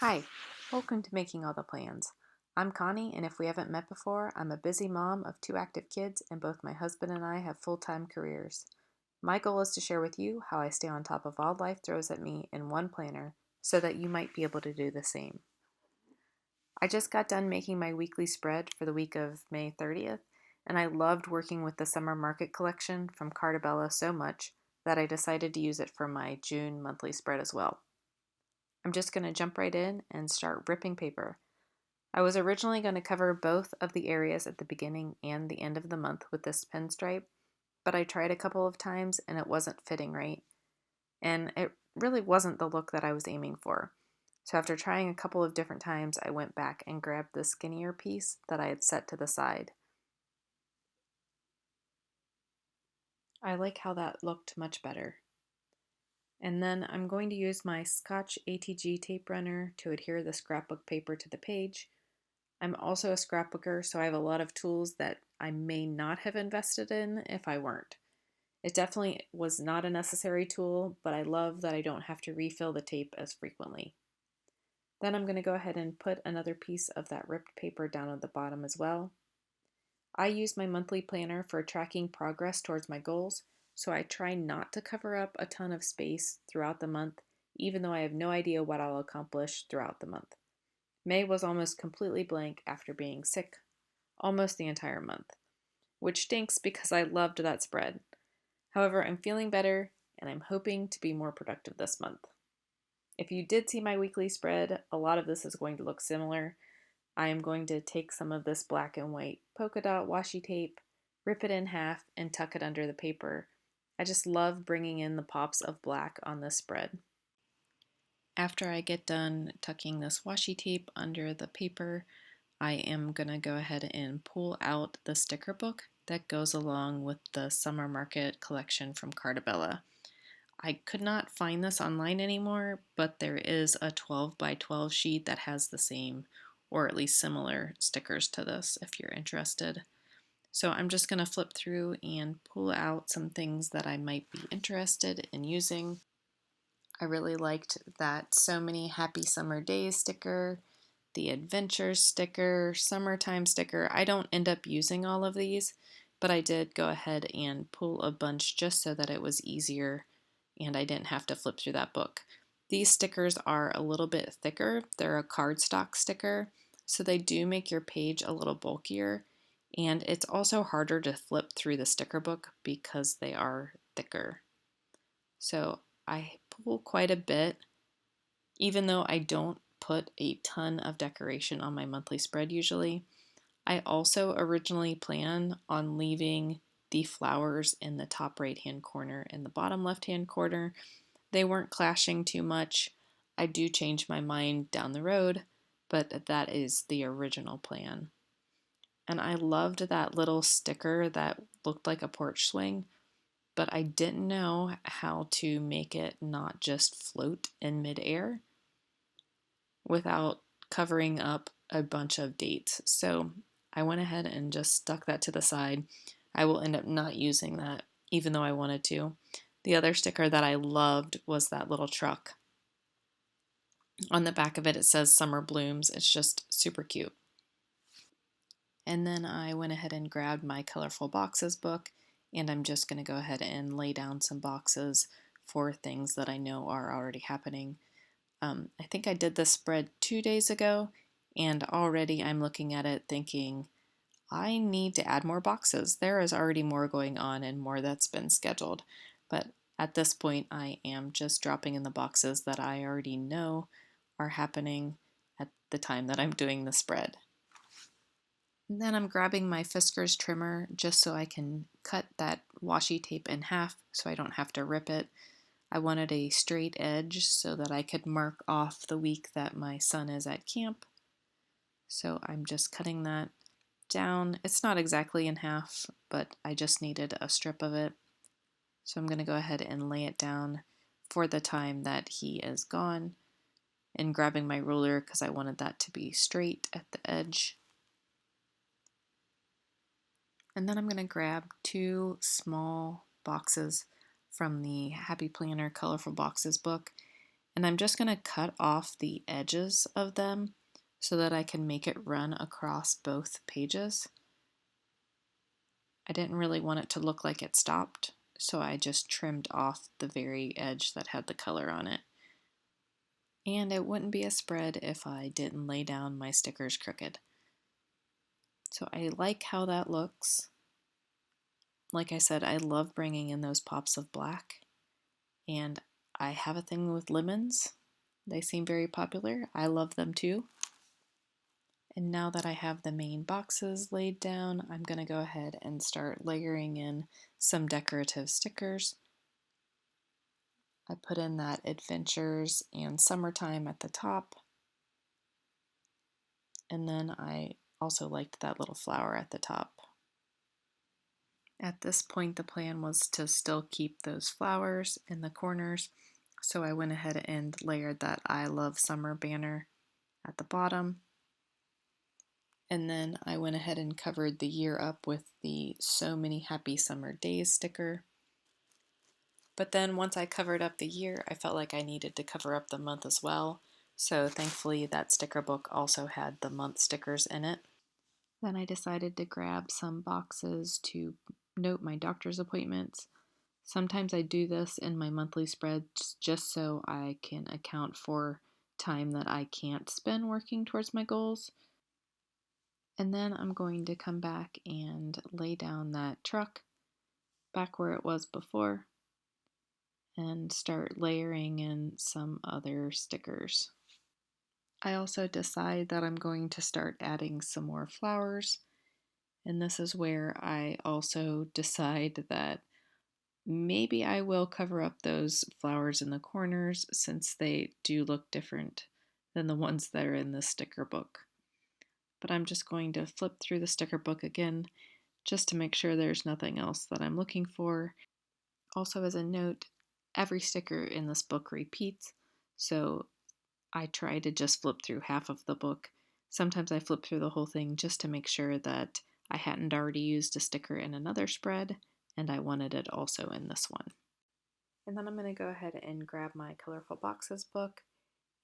Hi, welcome to Making All the Plans. I'm Connie, and if we haven't met before, I'm a busy mom of two active kids, and both my husband and I have full-time careers. My goal is to share with you how I stay on top of all life throws at me in one planner so that you might be able to do the same. I just got done making my weekly spread for the week of May 30th, and I loved working with the summer market collection from Carta Bella so much that I decided to use it for my June monthly spread as well. I'm just going to jump right in and start ripping paper. I was originally going to cover both of the areas at the beginning and the end of the month with this pinstripe, but I tried a couple of times and it wasn't fitting right, and it really wasn't the look that I was aiming for. So after trying a couple of different times, I went back and grabbed the skinnier piece that I had set to the side. I like how that looked much better. And then I'm going to use my Scotch ATG tape runner to adhere the scrapbook paper to the page. I'm also a scrapbooker, so I have a lot of tools that I may not have invested in if I weren't. It definitely was not a necessary tool, but I love that I don't have to refill the tape as frequently. Then I'm going to go ahead and put another piece of that ripped paper down at the bottom as well. I use my monthly planner for tracking progress towards my goals, so I try not to cover up a ton of space throughout the month, even though I have no idea what I'll accomplish throughout the month. May was almost completely blank after being sick almost the entire month, which stinks because I loved that spread. However, I'm feeling better and I'm hoping to be more productive this month. If you did see my weekly spread, a lot of this is going to look similar. I am going to take some of this black and white polka dot washi tape, rip it in half, and tuck it under the paper. I just love bringing in the pops of black on this spread. After I get done tucking this washi tape under the paper, I am going to go ahead and pull out the sticker book that goes along with the summer market collection from Carta Bella. I could not find this online anymore, but there is a 12 by 12 sheet that has the same or at least similar stickers to this if you're interested. So I'm just going to flip through and pull out some things that I might be interested in using. I really liked that So Many Happy Summer Days sticker, the Adventures sticker, Summertime sticker. I don't end up using all of these, but I did go ahead and pull a bunch just so that it was easier and I didn't have to flip through that book. These stickers are a little bit thicker. They're a cardstock sticker, so they do make your page a little bulkier, and it's also harder to flip through the sticker book because they are thicker. So I pull quite a bit, even though I don't put a ton of decoration on my monthly spread usually. I also originally plan on leaving the flowers in the top right hand corner and the bottom left hand corner. They weren't clashing too much. I do change my mind down the road, but that is the original plan. And I loved that little sticker that looked like a porch swing, but I didn't know how to make it not just float in midair without covering up a bunch of dates. So I went ahead and just stuck that to the side. I will end up not using that, even though I wanted to. The other sticker that I loved was that little truck. On the back of it, it says Summer Blooms. It's just super cute. And then I went ahead and grabbed my Colorful Boxes book, and I'm just going to go ahead and lay down some boxes for things that I know are already happening. I think I did this spread 2 days ago, and already I'm looking at it thinking, I need to add more boxes. There is already more going on and more that's been scheduled. But at this point, I am just dropping in the boxes that I already know are happening at the time that I'm doing the spread. And then I'm grabbing my Fiskars trimmer just so I can cut that washi tape in half so I don't have to rip it. I wanted a straight edge so that I could mark off the week that my son is at camp. So I'm just cutting that down. It's not exactly in half, but I just needed a strip of it. So I'm going to go ahead and lay it down for the time that he is gone, and grabbing my ruler because I wanted that to be straight at the edge. And then I'm going to grab 2 small boxes from the Happy Planner Colorful Boxes book, And I'm just going to cut off the edges of them so that I can make it run across both pages. I didn't really want it to look like it stopped, so I just trimmed off the very edge that had the color on it. And it wouldn't be a spread if I didn't lay down my stickers crooked. So I like how that looks. Like I said, I love bringing in those pops of black, and I have a thing with lemons. They seem very popular. I love them too. And now that I have the main boxes laid down, I'm going to go ahead and start layering in some decorative stickers. I put in that Adventures and Summertime at the top, and then I also liked that little flower at the top. At this point, the plan was to still keep those flowers in the corners, so I went ahead and layered that I Love Summer banner at the bottom. And then I went ahead and covered the year up with the So Many Happy Summer Days sticker. But then once I covered up the year, I felt like I needed to cover up the month as well. So thankfully that sticker book also had the month stickers in it. Then I decided to grab some boxes to note my doctor's appointments. Sometimes I do this in my monthly spreads just so I can account for time that I can't spend working towards my goals. And then I'm going to come back and lay down that truck back where it was before and start layering in some other stickers. I also decide that I'm going to start adding some more flowers, and this is where I also decide that maybe I will cover up those flowers in the corners since they do look different than the ones that are in the sticker book. But I'm just going to flip through the sticker book again just to make sure there's nothing else that I'm looking for. Also, as a note, every sticker in this book repeats, so I try to just flip through half of the book. Sometimes I flip through the whole thing just to make sure that I hadn't already used a sticker in another spread, and I wanted it also in this one. And then I'm going to go ahead and grab my Colorful Boxes book,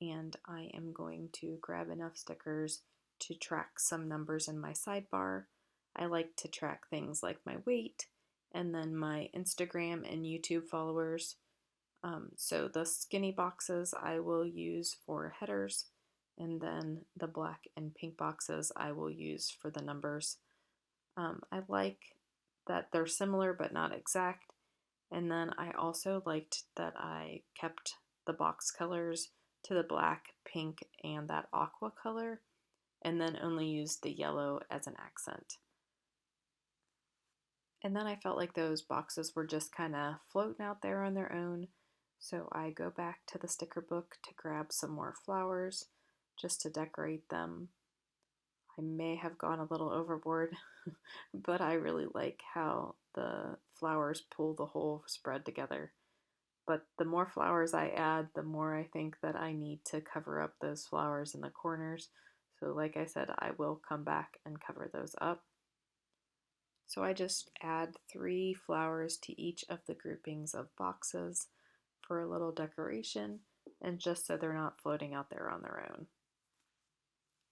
and I am going to grab enough stickers to track some numbers in my sidebar. I like to track things like my weight and then my Instagram and YouTube followers. So the skinny boxes I will use for headers, and then the black and pink boxes I will use for the numbers. I like that they're similar but not exact, and then I also liked that I kept the box colors to the black, pink, and that aqua color, and then only used the yellow as an accent. And then I felt like those boxes were just kind of floating out there on their own, so I go back to the sticker book to grab some more flowers just to decorate them. I may have gone a little overboard, but I really like how the flowers pull the whole spread together. But the more flowers I add, the more I think that I need to cover up those flowers in the corners. So like I said, I will come back and cover those up. So I just add 3 flowers to each of the groupings of boxes for a little decoration and just so they're not floating out there on their own.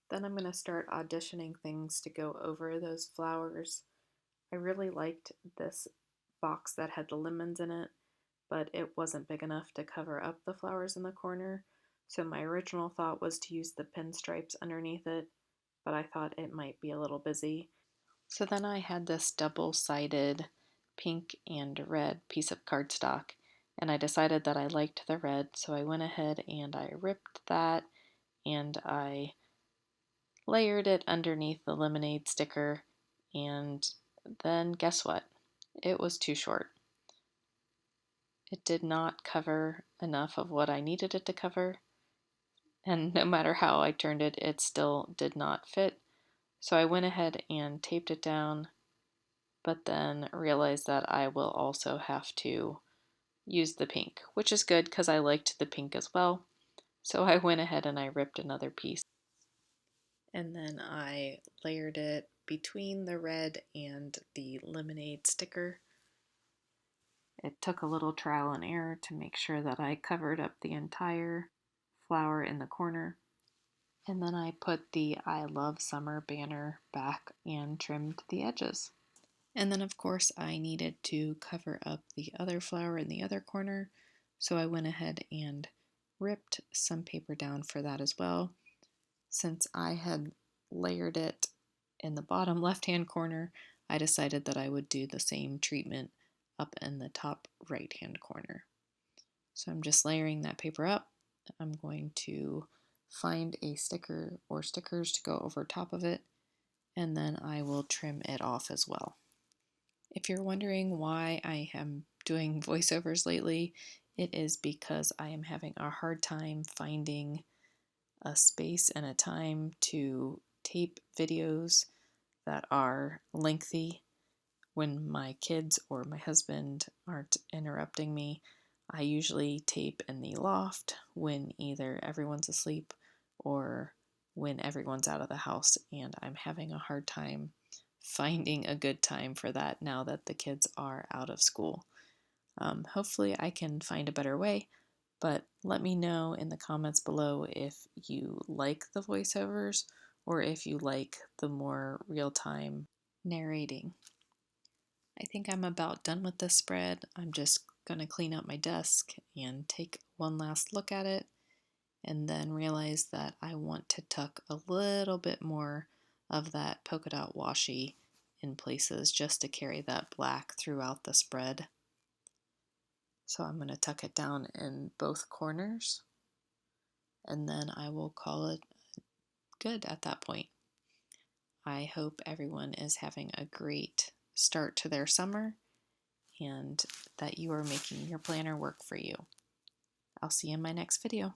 Then I'm going to start auditioning things to go over those flowers. I really liked this box that had the lemons in it, but it wasn't big enough to cover up the flowers in the corner, so my original thought was to use the pinstripes underneath it, but I thought it might be a little busy. So then I had this double-sided pink and red piece of cardstock, and I decided that I liked the red, so I went ahead and I ripped that and I layered it underneath the lemonade sticker, and then guess what? It was too short. It did not cover enough of what I needed it to cover, and no matter how I turned it, it still did not fit. So I went ahead and taped it down, but then realized that I will also have to use the pink, which is good because I liked the pink as well. So I went ahead and I ripped another piece. And then I layered it between the red and the lemonade sticker. It took a little trial and error to make sure that I covered up the entire flower in the corner. And then I put the I Love Summer banner back and trimmed the edges. And then of course I needed to cover up the other flower in the other corner, so I went ahead and ripped some paper down for that as well. Since I had layered it in the bottom left-hand corner, I decided that I would do the same treatment up in the top right-hand corner. So I'm just layering that paper up. I'm going to find a sticker or stickers to go over top of it, and then I will trim it off as well. If you're wondering why I am doing voiceovers lately, it is because I am having a hard time finding a space and a time to tape videos that are lengthy when my kids or my husband aren't interrupting me. I usually tape in the loft when either everyone's asleep or when everyone's out of the house, and I'm having a hard time finding a good time for that now that the kids are out of school. Hopefully I can find a better way, but let me know in the comments below if you like the voiceovers or if you like the more real-time narrating. I think I'm about done with this spread. I'm just going to clean up my desk and take one last look at it, and then realize that I want to tuck a little bit more of that polka dot washi in places just to carry that black throughout the spread. So I'm going to tuck it down in both corners, and then I will call it good at that point. I hope everyone is having a great start to their summer and that you are making your planner work for you. I'll see you in my next video.